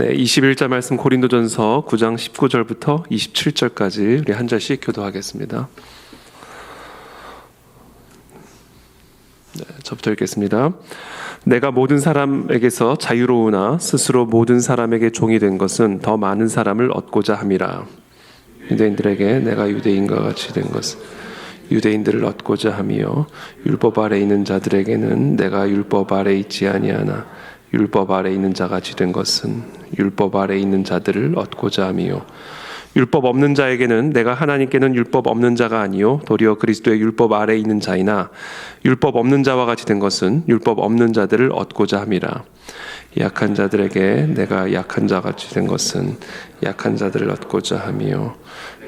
네, 21절 말씀 고린도전서 9장 19절부터 27절까지 우리 한 절씩 교도하겠습니다. 네, 저부터 읽겠습니다. 내가 모든 사람에게서 자유로우나 스스로 모든 사람에게 종이 된 것은 더 많은 사람을 얻고자 함이라. 유대인들에게 내가 유대인과 같이 된 것은 유대인들을 얻고자 함이요 율법 아래 있는 자들에게는 내가 율법 아래 있지 아니하나 율법 아래 있는 자같이 된 것은 율법 아래 있는 자들을 얻고자 함이요 율법 없는 자에게는 내가 하나님께는 율법 없는 자가 아니요 도리어 그리스도의 율법 아래 있는 자이나 율법 없는 자와 같이 된 것은 율법 없는 자들을 얻고자 함이라. 약한 자들에게 내가 약한 자같이 된 것은 약한 자들을 얻고자 함이요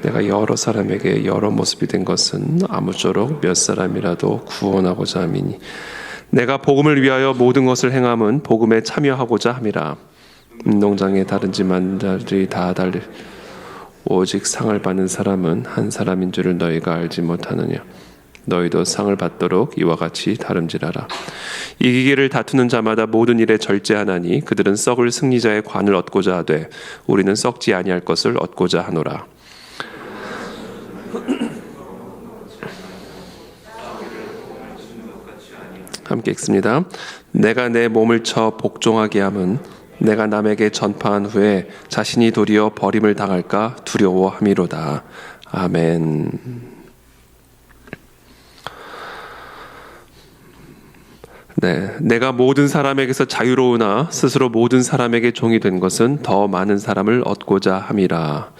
내가 여러 사람에게 여러 모습이 된 것은 아무쪼록 몇 사람이라도 구원하고자 함이니 내가 복음을 위하여 모든 것을 행함은 복음에 참여하고자 함이라. 농장에 다른지만 자들이 다 달리 오직 상을 받는 사람은 한 사람인 줄을 너희가 알지 못하느냐. 너희도 상을 받도록 이와 같이 다름질하라. 이기기를 다투는 자마다 모든 일에 절제하나니 그들은 썩을 승리자의 관을 얻고자 하되 우리는 썩지 아니할 것을 얻고자 하노라. 함께 읽습니다. 내가 내 몸을 쳐 복종하게 함은 내가 남에게 전파한 후에 자신이 도리어 버림을 당할까 두려워함이로다. 아멘. 네, 내가 모든 사람에게서 자유로우나 스스로 모든 사람에게 종이 된 것은 더 많은 사람을 얻고자 함이라.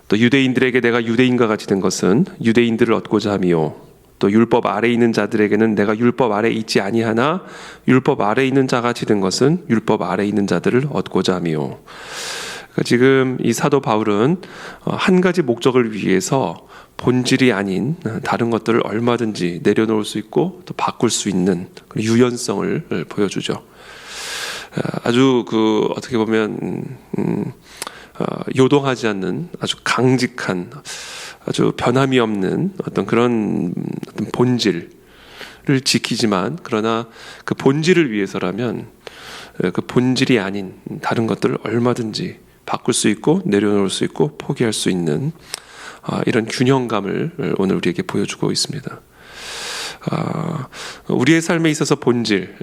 또 유대인들에게 내가 유대인과 같이 된 것은 유대인들을 얻고자 함이요 또 율법 아래 있는 자들에게는 내가 율법 아래 있지 아니하나 율법 아래 있는 자같이 된 것은 율법 아래 있는 자들을 얻고자 함이요. 그러니까 지금 이 사도 바울은 한 가지 목적을 위해서 본질이 아닌 다른 것들을 얼마든지 내려놓을 수 있고 또 바꿀 수 있는 유연성을 보여주죠. 아주 어떻게 보면 요동하지 않는 아주 강직한 아주 변함이 없는 어떤 그런 본질을 지키지만 그러나 그 본질을 위해서라면 그 본질이 아닌 다른 것들을 얼마든지 바꿀 수 있고 내려놓을 수 있고 포기할 수 있는 이런 균형감을 오늘 우리에게 보여주고 있습니다. 우리의 삶에 있어서 본질,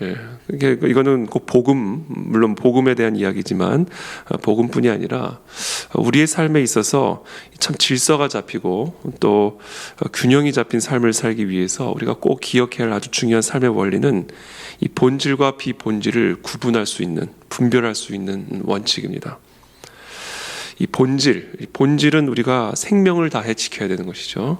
이거는 꼭 복음, 물론 복음에 대한 이야기지만 복음뿐이 아니라 우리의 삶에 있어서 참 질서가 잡히고 또 균형이 잡힌 삶을 살기 위해서 우리가 꼭 기억해야 할 아주 중요한 삶의 원리는 이 본질과 비본질을 구분할 수 있는, 분별할 수 있는 원칙입니다. 이 본질은 우리가 생명을 다해 지켜야 되는 것이죠.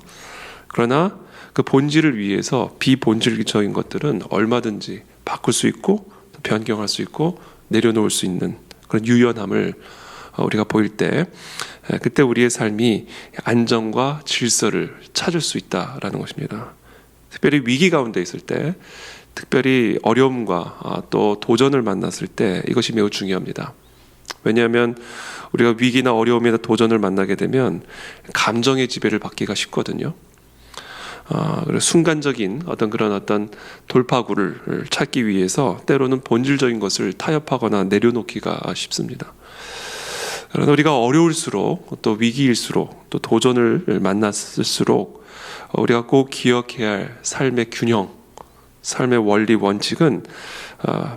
그러나 그 본질을 위해서 비본질적인 것들은 얼마든지 바꿀 수 있고 변경할 수 있고 내려놓을 수 있는 그런 유연함을 우리가 보일 때 그때 우리의 삶이 안정과 질서를 찾을 수 있다라는 것입니다. 특별히 위기 가운데 있을 때, 특별히 어려움과 또 도전을 만났을 때 이것이 매우 중요합니다. 왜냐하면 우리가 위기나 어려움이나 도전을 만나게 되면 감정의 지배를 받기가 쉽거든요. 그래서 순간적인 어떤 돌파구를 찾기 위해서 때로는 본질적인 것을 타협하거나 내려놓기가 쉽습니다. 그러나 우리가 어려울수록 또 위기일수록 또 도전을 만났을수록 우리가 꼭 기억해야 할 삶의 균형, 삶의 원리, 원칙은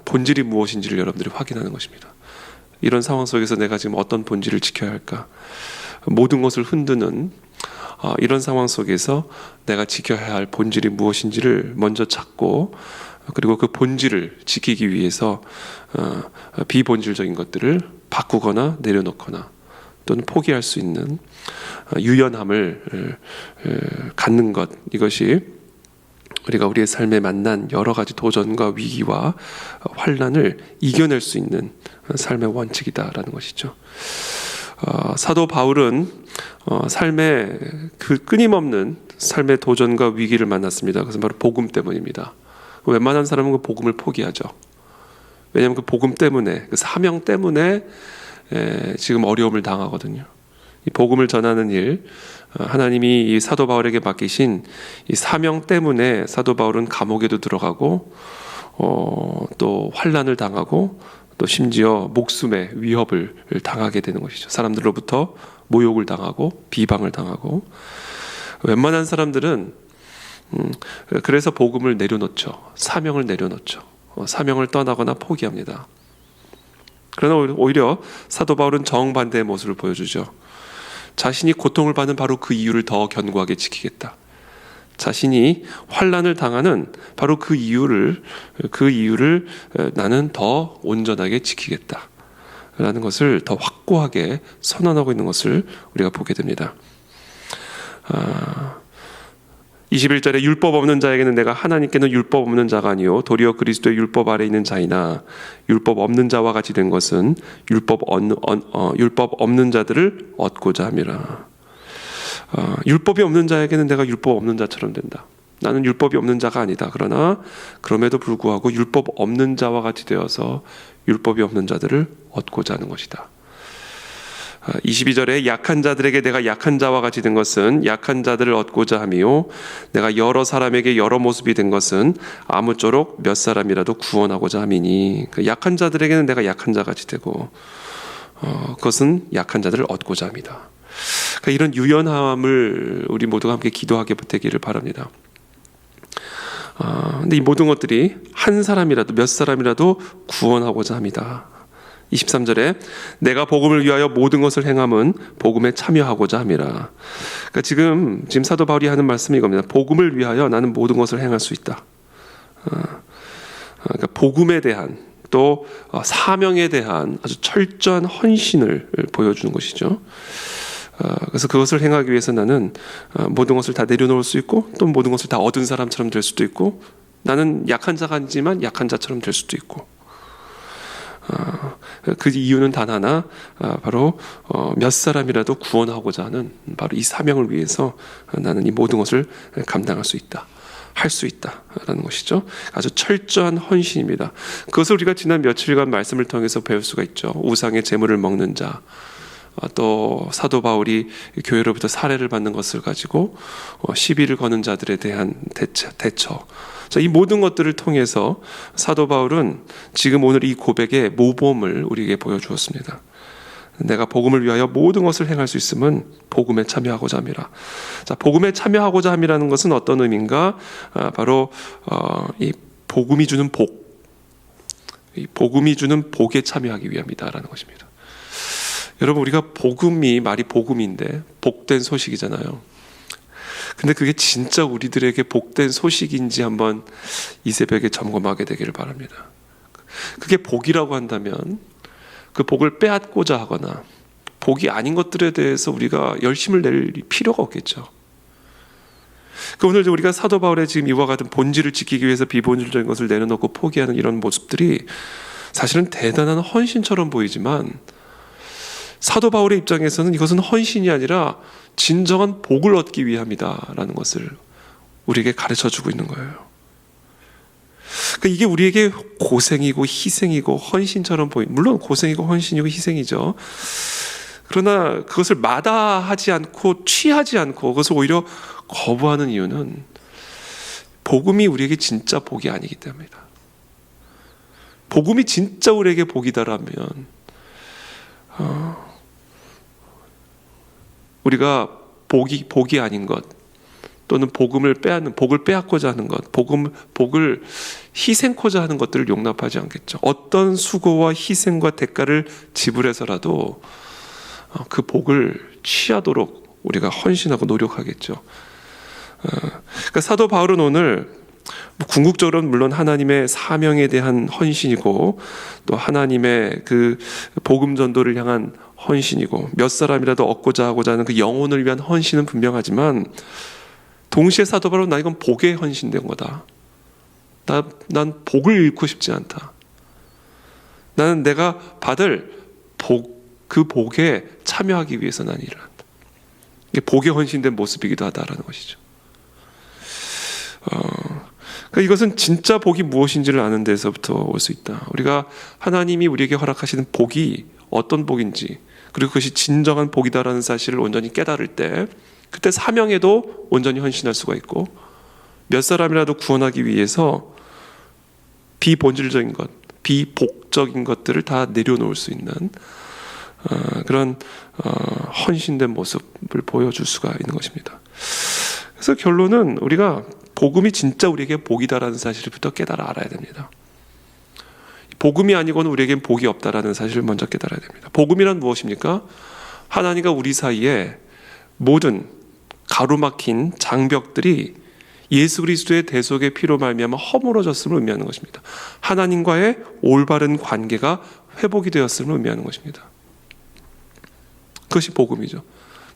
본질이 무엇인지를 여러분들이 확인하는 것입니다. 이런 상황 속에서 내가 지금 어떤 본질을 지켜야 할까? 모든 것을 흔드는 이런 상황 속에서 내가 지켜야 할 본질이 무엇인지를 먼저 찾고 그리고 그 본질을 지키기 위해서 비본질적인 것들을 바꾸거나 내려놓거나 또는 포기할 수 있는 유연함을 갖는 것, 이것이 우리가 우리의 삶에 만난 여러 가지 도전과 위기와 환난을 이겨낼 수 있는 삶의 원칙이다라는 것이죠. 사도 바울은 삶의 그 끊임없는 삶의 도전과 위기를 만났습니다. 그것은 바로 복음 때문입니다. 웬만한 사람은 그 복음을 포기하죠. 왜냐하면 그 복음 때문에, 그 사명 때문에 지금 어려움을 당하거든요. 이 복음을 전하는 일, 하나님이 이 사도 바울에게 맡기신 이 사명 때문에 사도 바울은 감옥에도 들어가고 또 환난을 당하고 또 심지어 목숨의 위협을 당하게 되는 것이죠. 사람들로부터 모욕을 당하고 비방을 당하고, 웬만한 사람들은 그래서 복음을 내려놓죠. 사명을 내려놓죠. 사명을 떠나거나 포기합니다. 그러나 오히려 사도 바울은 정반대의 모습을 보여주죠. 자신이 고통을 받는 바로 그 이유를 더 견고하게 지키겠다. 자신이 환난을 당하는 바로 그 이유를 나는 더 온전하게 지키겠다 라는 것을 더 확고하게 선언하고 있는 것을 우리가 보게 됩니다. 21절에 율법 없는 자에게는 내가 하나님께는 율법 없는 자가 아니요 도리어 그리스도의 율법 아래 있는 자이나 율법 없는 자와 같이 된 것은 율법 없는 자들을 얻고자 함이라. 율법이 없는 자에게는 내가 율법 없는 자처럼 된다. 나는 율법이 없는 자가 아니다. 그러나 그럼에도 불구하고 율법 없는 자와 같이 되어서 율법이 없는 자들을 얻고자 하는 것이다. 22절에 약한 자들에게 내가 약한 자와 같이 된 것은 약한 자들을 얻고자 함이요 내가 여러 사람에게 여러 모습이 된 것은 아무쪼록 몇 사람이라도 구원하고자 함이니. 약한 자들에게는 내가 약한 자 같이 되고 그것은 약한 자들을 얻고자 합니다. 이런 유연함을 우리 모두가 함께 기도하게 되기를 바랍니다. 근데 이 모든 것들이 한 사람이라도 몇 사람이라도 구원하고자 합니다. 23절에 내가 복음을 위하여 모든 것을 행함은 복음에 참여하고자 함이라. 그러니까 지금 사도 바울이 하는 말씀이 이겁니다. 복음을 위하여 나는 모든 것을 행할 수 있다. 그러니까 복음에 대한 또 사명에 대한 아주 철저한 헌신을 보여주는 것이죠. 그래서 그것을 행하기 위해서 나는 모든 것을 다 내려놓을 수 있고 또 모든 것을 다 얻은 사람처럼 될 수도 있고 나는 약한 자가 아니지만 약한 자처럼 될 수도 있고 그 이유는 단 하나, 바로 몇 사람이라도 구원하고자 하는 바로 이 사명을 위해서 나는 이 모든 것을 감당할 수 있다, 할 수 있다라는 것이죠. 아주 철저한 헌신입니다. 그것을 우리가 지난 며칠간 말씀을 통해서 배울 수가 있죠. 우상의 재물을 먹는 자, 또 사도 바울이 교회로부터 살해를 받는 것을 가지고 시비를 거는 자들에 대한 대처. 이 모든 것들을 통해서 사도 바울은 지금 오늘 이 고백의 모범을 우리에게 보여주었습니다. 내가 복음을 위하여 모든 것을 행할 수 있음은 복음에 참여하고자 함이라. 자, 복음에 참여하고자 함이라는 것은 어떤 의미인가? 바로 이 복음이 주는 이 복음이 주는 복에 참여하기 위함이다라는 것입니다. 여러분, 우리가 말이 복음인데 복된 소식이잖아요. 근데 그게 진짜 우리들에게 복된 소식인지 한번 이 새벽에 점검하게 되기를 바랍니다. 그게 복이라고 한다면 그 복을 빼앗고자 하거나 복이 아닌 것들에 대해서 우리가 열심을 낼 필요가 없겠죠. 오늘 우리가 사도 바울의 지금 이와 같은 본질을 지키기 위해서 비본질적인 것을 내려놓고 포기하는 이런 모습들이 사실은 대단한 헌신처럼 보이지만 사도 바울의 입장에서는 이것은 헌신이 아니라 진정한 복을 얻기 위함이다라는 것을 우리에게 가르쳐주고 있는 거예요. 그러니까 이게 우리에게 고생이고 희생이고 헌신처럼 물론 고생이고 헌신이고 희생이죠. 그러나 그것을 마다하지 않고 취하지 않고 그것을 오히려 거부하는 이유는 복음이 우리에게 진짜 복이 아니기 때문이다. 복음이 진짜 우리에게 복이다라면 우리가 복이 아닌 것 또는 복을 빼앗고자 하는 것, 복을 희생코자 하는 것들을 용납하지 않겠죠. 어떤 수고와 희생과 대가를 지불해서라도 그 복을 취하도록 우리가 헌신하고 노력하겠죠. 그러니까 사도 바울은 오늘 궁극적으로는 물론 하나님의 사명에 대한 헌신이고 또 하나님의 그 복음 전도를 향한 헌신이고 몇 사람이라도 얻고자 하고자 하는 그 영혼을 위한 헌신은 분명하지만 동시에 사도 바울은 나 이건 복에 헌신된 거다. 난 복을 잃고 싶지 않다. 나는 내가 받을 그 복에 참여하기 위해서 난 일을 한다. 이게 복에 헌신된 모습이기도 하다라는 것이죠. 그러니까 이것은 진짜 복이 무엇인지를 아는 데서부터 올 수 있다. 우리가 하나님이 우리에게 허락하시는 복이 어떤 복인지 그리고 그것이 진정한 복이다라는 사실을 온전히 깨달을 때 그때 사명에도 온전히 헌신할 수가 있고 몇 사람이라도 구원하기 위해서 비본질적인 것, 비복적인 것들을 다 내려놓을 수 있는 그런 헌신된 모습을 보여줄 수가 있는 것입니다. 그래서 결론은 우리가 복음이 진짜 우리에게 복이다라는 사실부터 깨달아 알아야 됩니다. 복음이 아니고는 우리에겐 복이 없다라는 사실을 먼저 깨달아야 됩니다. 복음이란 무엇입니까? 하나님과 우리 사이에 모든 가로막힌 장벽들이 예수 그리스도의 대속의 피로 말미암아 허물어졌음을 의미하는 것입니다. 하나님과의 올바른 관계가 회복이 되었음을 의미하는 것입니다. 그것이 복음이죠.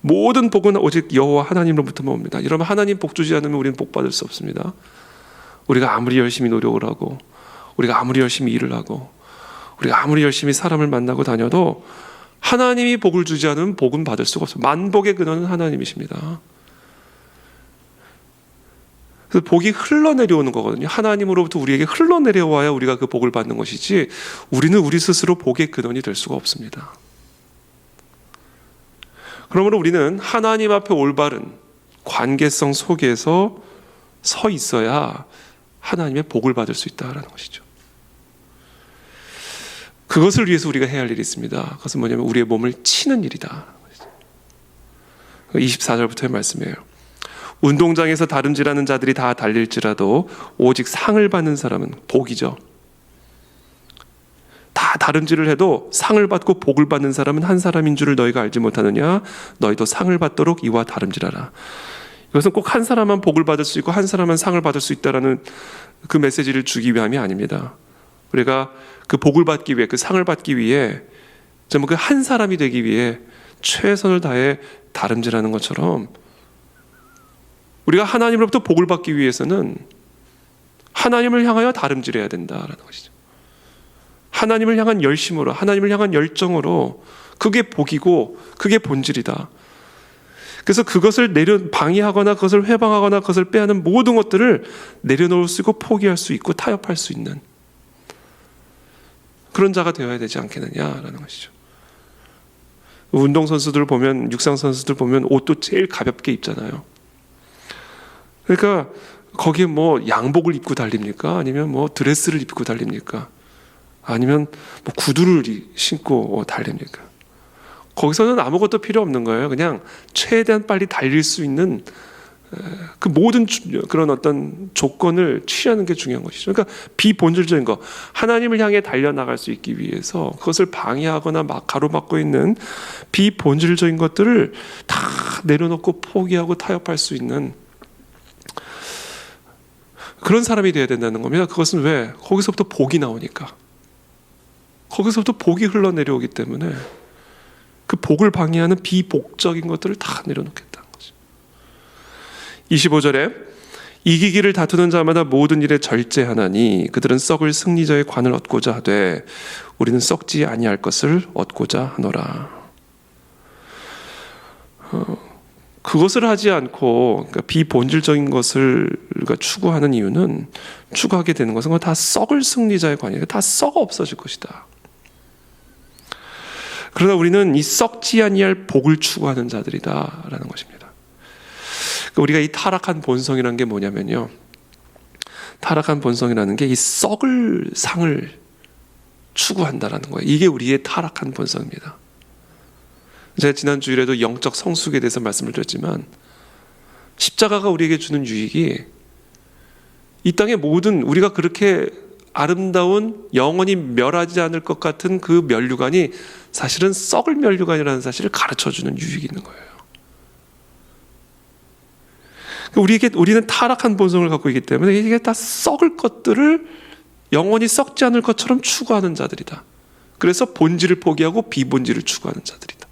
모든 복은 오직 여호와 하나님으로부터만 옵니다. 여러분, 하나님 복 주지 않으면 우리는 복 받을 수 없습니다. 우리가 아무리 열심히 노력을 하고, 우리가 아무리 열심히 일을 하고, 우리가 아무리 열심히 사람을 만나고 다녀도 하나님이 복을 주지 않으면 복은 받을 수가 없어요. 만복의 근원은 하나님이십니다. 그래서 복이 흘러내려오는 거거든요. 하나님으로부터 우리에게 흘러내려와야 우리가 그 복을 받는 것이지, 우리는 우리 스스로 복의 근원이 될 수가 없습니다. 그러므로 우리는 하나님 앞에 올바른 관계성 속에서 서 있어야 하나님의 복을 받을 수 있다는 것이죠. 그것을 위해서 우리가 해야 할 일이 있습니다. 그것은 뭐냐면 우리의 몸을 치는 일이다. 24절부터의 말씀이에요. 운동장에서 다름질하는 자들이 다 달릴지라도 오직 상을 받는 사람은 복이죠. 다 다름질을 해도 상을 받고 복을 받는 사람은 한 사람인 줄을 너희가 알지 못하느냐? 너희도 상을 받도록 이와 다름질하라. 이것은 꼭 한 사람만 복을 받을 수 있고 한 사람만 상을 받을 수 있다라는 그 메시지를 주기 위함이 아닙니다. 우리가 그 복을 받기 위해, 그 상을 받기 위해, 정말 그 한 사람이 되기 위해 최선을 다해 다름질하는 것처럼, 우리가 하나님으로부터 복을 받기 위해서는 하나님을 향하여 다름질해야 된다라는 것이죠. 하나님을 향한 열심으로, 하나님을 향한 열정으로, 그게 복이고 그게 본질이다. 그래서 그것을 방해하거나 그것을 회방하거나 그것을 빼앗는 모든 것들을 내려놓을 수 있고 포기할 수 있고 타협할 수 있는 그런 자가 되어야 되지 않겠느냐라는 것이죠. 운동선수들 보면, 육상선수들 보면 옷도 제일 가볍게 입잖아요. 그러니까 거기에 뭐 양복을 입고 달립니까? 아니면 뭐 드레스를 입고 달립니까? 아니면 뭐 구두를 신고 달립니까? 거기서는 아무것도 필요 없는 거예요. 그냥 최대한 빨리 달릴 수 있는 그 모든 그런 어떤 조건을 취하는 게 중요한 것이죠. 그러니까 비본질적인 거, 하나님을 향해 달려나갈 수 있기 위해서 그것을 방해하거나 막 가로막고 있는 비본질적인 것들을 다 내려놓고 포기하고 타협할 수 있는 그런 사람이 되어야 된다는 겁니다. 그것은 왜? 거기서부터 복이 나오니까. 거기서부터 복이 흘러내려오기 때문에 그 복을 방해하는 비복적인 것들을 다 내려놓겠다는 거죠. 25절에 이기기를 다투는 자마다 모든 일에 절제하나니 그들은 썩을 승리자의 관을 얻고자 하되 우리는 썩지 아니할 것을 얻고자 하노라. 그것을 하지 않고, 그러니까 비본질적인 것을 추구하는 이유는, 추구하게 되는 것은 다 썩을 승리자의 관이에요. 다 썩어 없어질 것이다. 그러나 우리는 이 썩지 아니할 복을 추구하는 자들이다라는 것입니다. 그러니까 우리가 이 타락한 본성이라는 게 뭐냐면요, 타락한 본성이라는 게 이 썩을 상을 추구한다라는 거예요. 이게 우리의 타락한 본성입니다. 제가 지난 주일에도 영적 성숙에 대해서 말씀을 드렸지만, 십자가가 우리에게 주는 유익이 이 땅의 모든, 우리가 그렇게 아름다운 영원히 멸하지 않을 것 같은 그 면류관이 사실은 썩을 면류관이라는 사실을 가르쳐주는 유익이 있는 거예요. 우리는 타락한 본성을 갖고 있기 때문에 이게 다 썩을 것들을 영원히 썩지 않을 것처럼 추구하는 자들이다. 그래서 본질을 포기하고 비본질을 추구하는 자들이다.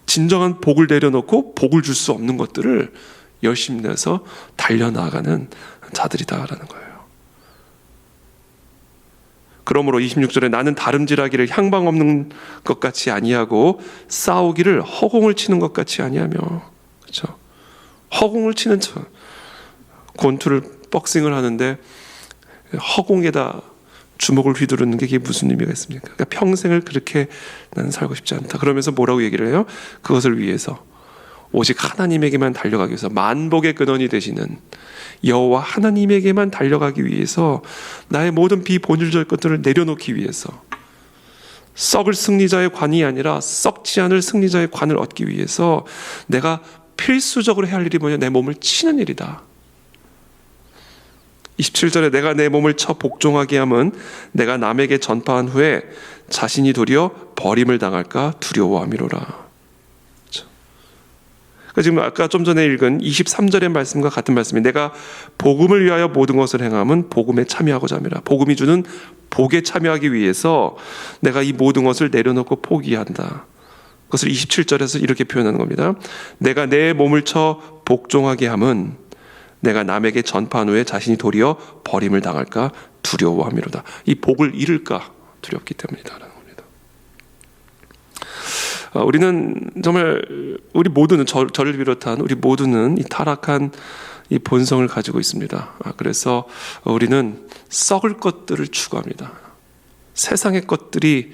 진정한 복을 내려놓고 복을 줄 수 없는 것들을 열심히 내서 달려나가는 자들이다라는 거예요. 그러므로 26절에 나는 다름질하기를 향방 없는 것 같이 아니하고 싸우기를 허공을 치는 것 같이 아니하며, 그렇죠? 허공을 치는 척, 권투를 복싱을 하는데 허공에다 주먹을 휘두르는 게 이게 무슨 의미가 있습니까? 그러니까 평생을 그렇게 나는 살고 싶지 않다. 그러면서 뭐라고 얘기를 해요? 그것을 위해서 오직 하나님에게만 달려가기 위해서, 만복의 근원이 되시는 여호와 하나님에게만 달려가기 위해서, 나의 모든 비본질적 것들을 내려놓기 위해서, 썩을 승리자의 관이 아니라 썩지 않을 승리자의 관을 얻기 위해서 내가 필수적으로 해야 할 일이 뭐냐? 내 몸을 치는 일이다. 27절에 내가 내 몸을 쳐 복종하게 함은 내가 남에게 전파한 후에 자신이 도리어 버림을 당할까 두려워함이로라. 그러니까 지금 아까 좀 전에 읽은 23절의 말씀과 같은 말씀이, 내가 복음을 위하여 모든 것을 행함은 복음에 참여하고자 함이라. 복음이 주는 복에 참여하기 위해서 내가 이 모든 것을 내려놓고 포기한다. 그것을 27절에서 이렇게 표현하는 겁니다. 내가 내 몸을 쳐 복종하게 함은 내가 남에게 전파한 후에 자신이 도리어 버림을 당할까 두려워함이로다. 이 복을 잃을까 두렵기 때문이다라는 겁니다. 우리는 정말, 우리 모두는, 저를 비롯한 우리 모두는 이 타락한 이 본성을 가지고 있습니다. 그래서 우리는 썩을 것들을 추구합니다. 세상의 것들이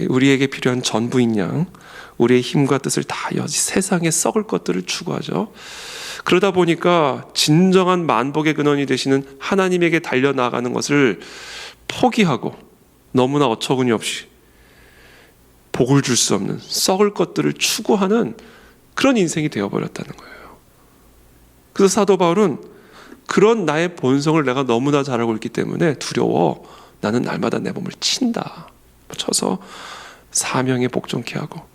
우리에게 필요한 전부인 양, 우리의 힘과 뜻을 다 세상의 썩을 것들을 추구하죠. 그러다 보니까 진정한 만복의 근원이 되시는 하나님에게 달려나가는 것을 포기하고 너무나 어처구니 없이 복을 줄 수 없는 썩을 것들을 추구하는 그런 인생이 되어버렸다는 거예요. 그래서 사도 바울은 그런 나의 본성을 내가 너무나 잘 알고 있기 때문에 두려워 나는 날마다 내 몸을 친다. 쳐서 사명에 복종케 하고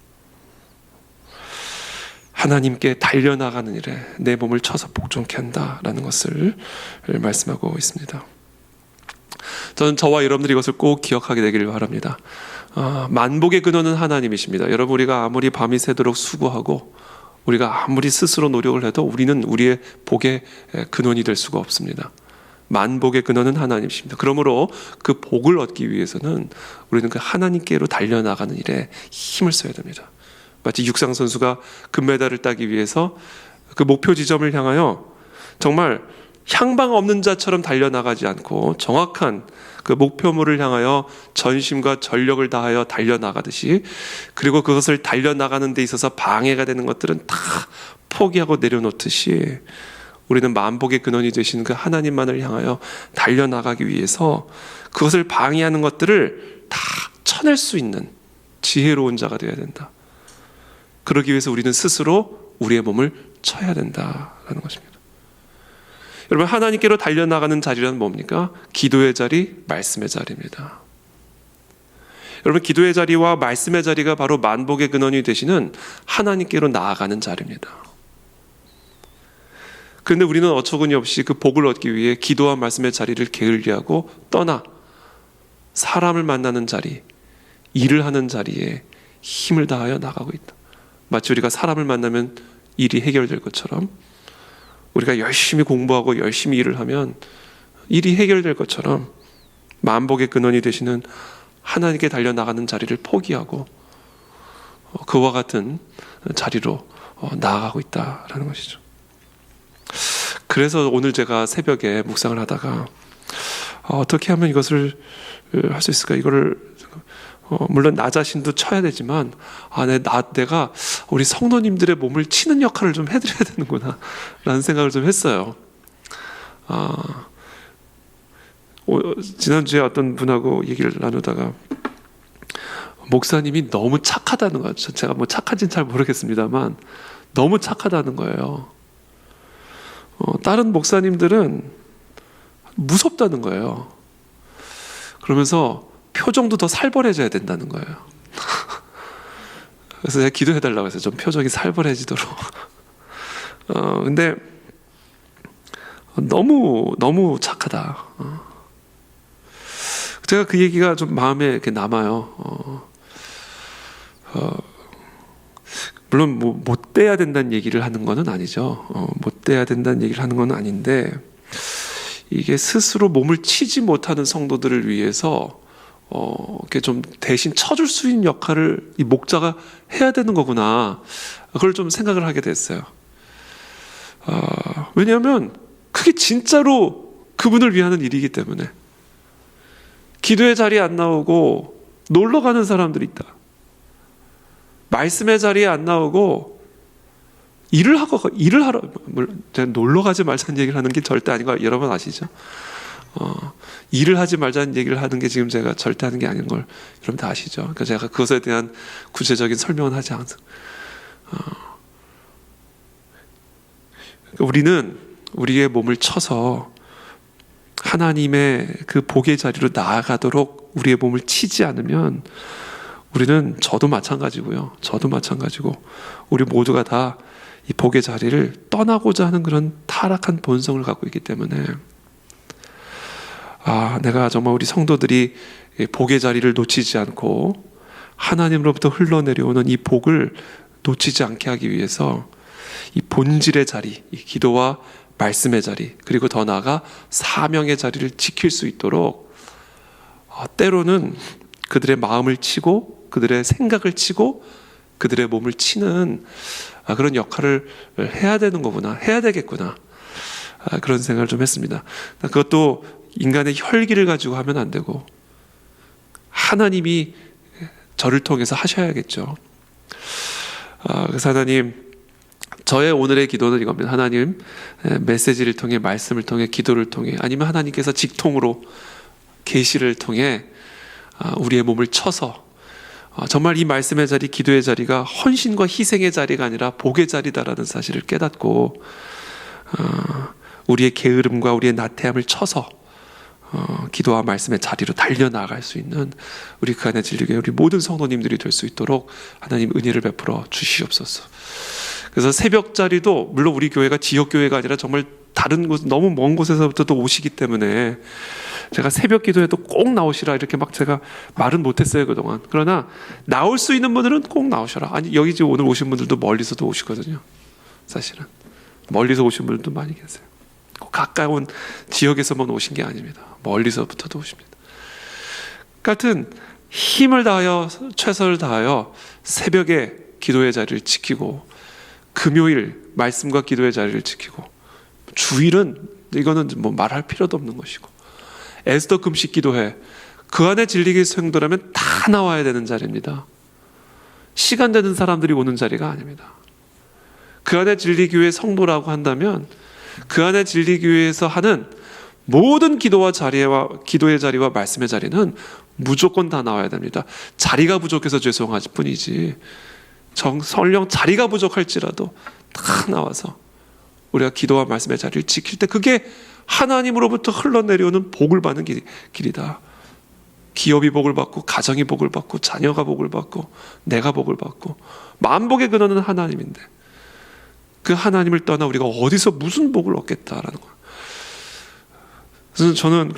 하나님께 달려나가는 일에 내 몸을 쳐서 복종케 한다라는 것을 말씀하고 있습니다. 저는 저와 여러분들이 이것을 꼭 기억하게 되기를 바랍니다. 만복의 근원은 하나님이십니다. 여러분, 우리가 아무리 밤이 새도록 수고하고 우리가 아무리 스스로 노력을 해도 우리는 우리의 복의 근원이 될 수가 없습니다. 만복의 근원은 하나님이십니다. 그러므로 그 복을 얻기 위해서는 우리는 그 하나님께로 달려나가는 일에 힘을 써야 됩니다. 마치 육상 선수가 금메달을 따기 위해서 그 목표 지점을 향하여 정말 향방 없는 자처럼 달려나가지 않고 정확한 그 목표물을 향하여 전심과 전력을 다하여 달려나가듯이, 그리고 그것을 달려나가는 데 있어서 방해가 되는 것들은 다 포기하고 내려놓듯이 우리는 만복의 근원이 되시는 그 하나님만을 향하여 달려나가기 위해서 그것을 방해하는 것들을 다 쳐낼 수 있는 지혜로운 자가 되어야 된다. 그러기 위해서 우리는 스스로 우리의 몸을 쳐야 된다라는 것입니다. 여러분, 하나님께로 달려나가는 자리란 뭡니까? 기도의 자리, 말씀의 자리입니다. 여러분, 기도의 자리와 말씀의 자리가 바로 만복의 근원이 되시는 하나님께로 나아가는 자리입니다. 그런데 우리는 어처구니 없이 그 복을 얻기 위해 기도와 말씀의 자리를 게을리하고 떠나 사람을 만나는 자리, 일을 하는 자리에 힘을 다하여 나가고 있다. 마치 우리가 사람을 만나면 일이 해결될 것처럼, 우리가 열심히 공부하고 열심히 일을 하면 일이 해결될 것처럼 만복의 근원이 되시는 하나님께 달려나가는 자리를 포기하고 그와 같은 자리로 나아가고 있다라는 것이죠. 그래서 오늘 제가 새벽에 묵상을 하다가 어떻게 하면 이것을 할 수 있을까? 이거를 물론 나 자신도 쳐야 되지만 내가 우리 성도님들의 몸을 치는 역할을 좀 해드려야 되는구나 라는 생각을 좀 했어요. 지난주에 어떤 분하고 얘기를 나누다가 목사님이 너무 착하다는 거예요. 제가 뭐 착한지는 잘 모르겠습니다만 너무 착하다는 거예요. 다른 목사님들은 무섭다는 거예요. 그러면서 표정도 더 살벌해져야 된다는 거예요. 그래서 제가 기도해달라고 해서 좀 표정이 살벌해지도록. 근데 너무 착하다. 제가 그 얘기가 좀 마음에 이렇게 남아요. 물론 뭐 못 돼야 된다는 얘기를 하는 거는 아니죠. 못 돼야 된다는 얘기를 하는 건 아닌데, 이게 스스로 몸을 치지 못하는 성도들을 위해서 이렇게 좀 대신 쳐줄 수 있는 역할을 이 목자가 해야 되는 거구나. 그걸 좀 생각을 하게 됐어요. 왜냐하면 그게 진짜로 그분을 위하는 일이기 때문에. 기도의 자리에 안 나오고 놀러 가는 사람들이 있다. 말씀의 자리에 안 나오고 일을 하러 제가 놀러 가지 말자는 얘기를 하는 게 절대 아닌 거 여러분 아시죠? 일을 하지 말자는 얘기를 하는 게 지금 제가 절대 하는 게 아닌 걸 여러분 다 아시죠? 그러니까 제가 그것에 대한 구체적인 설명은 하지 않습니다. 우리는 우리의 몸을 쳐서 하나님의 그 복의 자리로 나아가도록 우리의 몸을 치지 않으면 우리는 저도 마찬가지고요. 저도 마찬가지고 우리 모두가 다 이 복의 자리를 떠나고자 하는 그런 타락한 본성을 갖고 있기 때문에 내가 정말 우리 성도들이 복의 자리를 놓치지 않고 하나님으로부터 흘러내려오는 이 복을 놓치지 않게 하기 위해서 이 본질의 자리, 이 기도와 말씀의 자리, 그리고 더 나아가 사명의 자리를 지킬 수 있도록 때로는 그들의 마음을 치고 그들의 생각을 치고 그들의 몸을 치는 그런 역할을 해야 되는 거구나, 해야 되겠구나, 그런 생각을 좀 했습니다. 그것도 인간의 혈기를 가지고 하면 안 되고 하나님이 저를 통해서 하셔야겠죠. 그래서 하나님, 저의 오늘의 기도는 이겁니다. 하나님, 메시지를 통해, 말씀을 통해, 기도를 통해, 아니면 하나님께서 직통으로 계시를 통해 우리의 몸을 쳐서 정말 이 말씀의 자리, 기도의 자리가 헌신과 희생의 자리가 아니라 복의 자리다라는 사실을 깨닫고 우리의 게으름과 우리의 나태함을 쳐서 기도와 말씀의 자리로 달려나갈 수 있는 우리 그 안에 진리교회 우리 모든 성도님들이 될 수 있도록 하나님 은혜를 베풀어 주시옵소서. 그래서 새벽 자리도 물론 우리 교회가 지역교회가 아니라 정말 다른 곳, 너무 먼 곳에서부터 또 오시기 때문에 제가 새벽 기도에도 꼭 나오시라 이렇게 막 제가 말은 못했어요 그동안. 그러나 나올 수 있는 분들은 꼭 나오셔라. 아니 여기 지금 오늘 오신 분들도 멀리서도 오시거든요. 사실은 멀리서 오신 분들도 많이 계세요. 꼭 가까운 지역에서만 오신 게 아닙니다. 멀리서부터도 오십니다. 같은 힘을 다하여 최선을 다하여 새벽에 기도의 자리를 지키고 금요일 말씀과 기도의 자리를 지키고 주일은 이거는 뭐 말할 필요도 없는 것이고 에스더 금식 기도회 그 안에 진리의 성도라면 다 나와야 되는 자리입니다. 시간 되는 사람들이 오는 자리가 아닙니다. 그 안에 진리교회 성도라고 한다면 그 안에 진리교회에서 하는 모든 기도와 기도의 자리와 말씀의 자리는 무조건 다 나와야 됩니다. 자리가 부족해서 죄송할 뿐이지 설령 자리가 부족할지라도 다 나와서 우리가 기도와 말씀의 자리를 지킬 때 그게 하나님으로부터 흘러내려오는 복을 받는 길이다. 기업이 복을 받고 가정이 복을 받고 자녀가 복을 받고 내가 복을 받고 만복의 근원은 하나님인데 그 하나님을 떠나 우리가 어디서 무슨 복을 얻겠다라는 거예요. 그래서 저는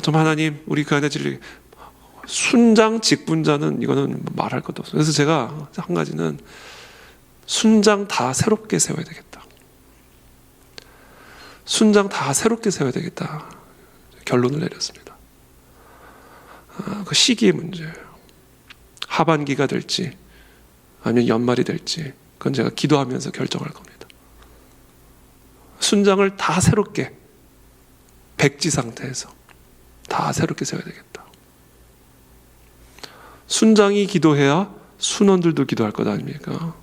좀 하나님 우리 그 안에 진리 순장 직분자는 이거는 말할 것도 없어요. 그래서 제가 한 가지는 순장 다 새롭게 세워야 되겠다. 순장 다 새롭게 세워야 되겠다. 결론을 내렸습니다. 그 시기의 문제예요. 하반기가 될지 아니면 연말이 될지 그건 제가 기도하면서 결정할 겁니다. 순장을 다 새롭게 백지 상태에서 다 새롭게 세워야 되겠다. 순장이 기도해야 순원들도 기도할 것 아닙니까?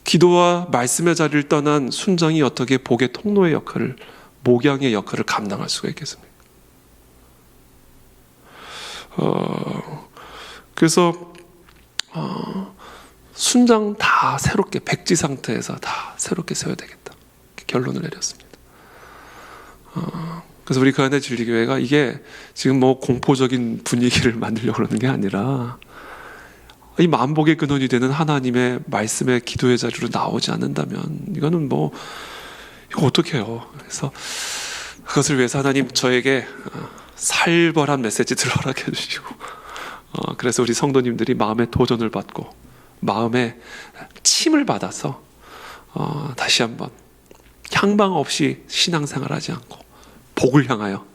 기도와 말씀의 자리를 떠난 순장이 어떻게 복의 통로의 역할을, 목양의 역할을 감당할 수가 있겠습니까? 그래서 순장 다 새롭게 백지 상태에서 다 새롭게 세워야 되겠다. 결론을 내렸습니다. 그래서 우리 그 안에 진리교회가 이게 지금 뭐 공포적인 분위기를 만들려고 그러는 게 아니라 이 만복의 근원이 되는 하나님의 말씀의 기도의 자리로 나오지 않는다면 이거는 뭐 이거 어떻게 해요? 그래서 그것을 위해서 하나님 저에게 살벌한 메시지들을 허락해 주시고 그래서 우리 성도님들이 마음의 도전을 받고 마음의 침을 받아서 다시 한번 향방 없이 신앙생활하지 않고 복을 향하여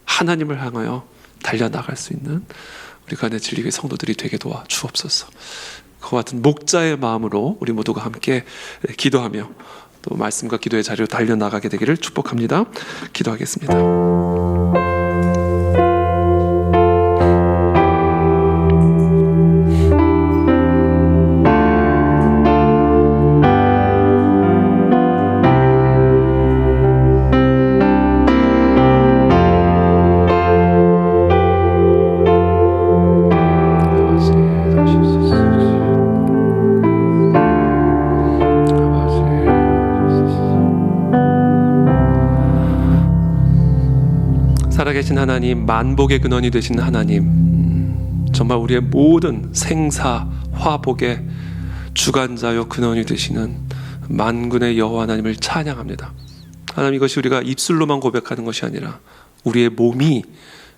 하나님을 향하여 달려나갈 수 있는 우리 그 안에 진리의 성도들이 되게 도와 주옵소서. 그와 같은 목자의 마음으로 우리 모두가 함께 기도하며 또 말씀과 기도의 자리로 달려나가게 되기를 축복합니다. 기도하겠습니다. 살아계신 하나님, 만복의 근원이 되신 하나님, 정말 우리의 모든 생사, 화복의 주관자요 근원이 되시는 만군의 여호와 하나님을 찬양합니다. 하나님, 이것이 우리가 입술로만 고백하는 것이 아니라 우리의 몸이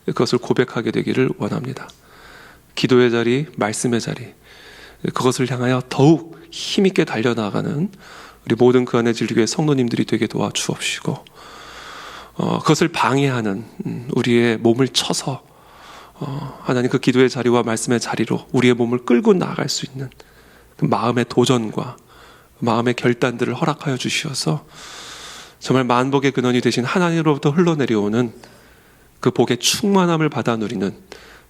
그것을 고백하게 되기를 원합니다. 기도의 자리, 말씀의 자리, 그것을 향하여 더욱 힘있게 달려나가는 우리 모든 그 안에 진리교회 성도님들이 되게 도와주옵시고, 그것을 방해하는 우리의 몸을 쳐서 하나님 그 기도의 자리와 말씀의 자리로 우리의 몸을 끌고 나갈 수 있는 그 마음의 도전과 마음의 결단들을 허락하여 주시어서 정말 만복의 근원이 되신 하나님으로부터 흘러내려오는 그 복의 충만함을 받아 누리는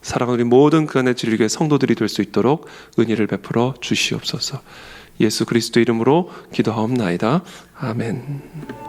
사랑하는 우리 모든 그 안에 진리교회 성도들이 될 수 있도록 은혜를 베풀어 주시옵소서. 예수 그리스도 이름으로 기도하옵나이다. 아멘.